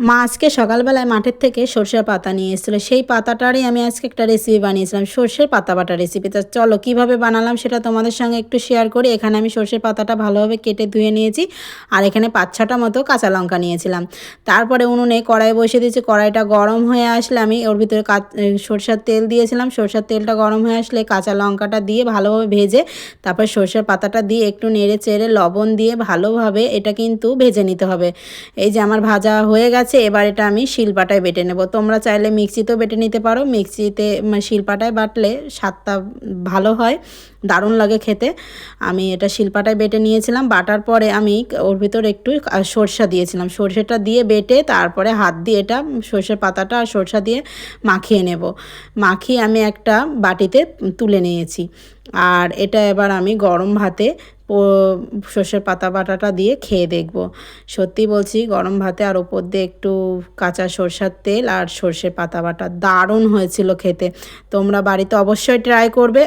মা আজকে সকালবেলায় মাঠের থেকে সর্ষের পাতা নিয়ে এসেছিলো, সেই পাতাটারই আমি আজকে একটা রেসিপি বানিয়েছিলাম, সর্ষের পাতা বাটা রেসিপি। তো চলো কীভাবে বানালাম সেটা তোমাদের সঙ্গে একটু শেয়ার করি। এখানে আমি সর্ষের পাতাটা ভালোভাবে কেটে ধুয়ে নিয়েছি, আর এখানে 5-6টা মতো কাঁচা লঙ্কা নিয়েছিলাম। তারপরে উনুনে কড়াই বসিয়ে দিয়েছি, কড়াইটা গরম হয়ে আসলে আমি ওর ভিতরে সর্ষের তেল দিয়েছিলাম। সর্ষের তেলটা গরম হয়ে আসলে কাঁচা লঙ্কাটা দিয়ে ভালোভাবে ভেজে তারপর সর্ষের পাতাটা দিয়ে একটু নেড়ে চেড়ে লবণ দিয়ে ভালোভাবে এটা কিন্তু ভেজে নিতে হবে। এই যে আমার ভাজা হয়ে গেছে, এবার এটা আমি শিলপাটায় বেটে নেব। তোমরা চাইলে মিক্সিতেও বেটে নিতে পারো, মিক্সিতে শিলপাটায় বাটলে স্বাদটা ভালো হয়, দারুণ লাগে খেতে। আমি এটা শিলপাটায় বেটে নিয়েছিলাম। বাটার পরে আমি ওর ভিতর একটু সরষা দিয়েছিলাম, সরষেটা দিয়ে বেটে তারপরে হাত দিয়ে এটা সর্ষের পাতাটা আর সরষা দিয়ে মাখিয়ে নেব। মাখিয়ে আমি একটা বাটিতে তুলে নিয়েছি, আর এটা এবার আমি গরম ভাতে সর্ষের পাতা বাটাটা দিয়ে খেয়ে দেখব। সত্যি বলছি, গরম ভাতে আর ওপর দিয়ে একটু কাঁচা সরষের তেল আর সর্ষের পাতা বাটা দারুণ হয়েছিল খেতে। তোমরা বাড়িতে অবশ্যই ট্রাই করবে।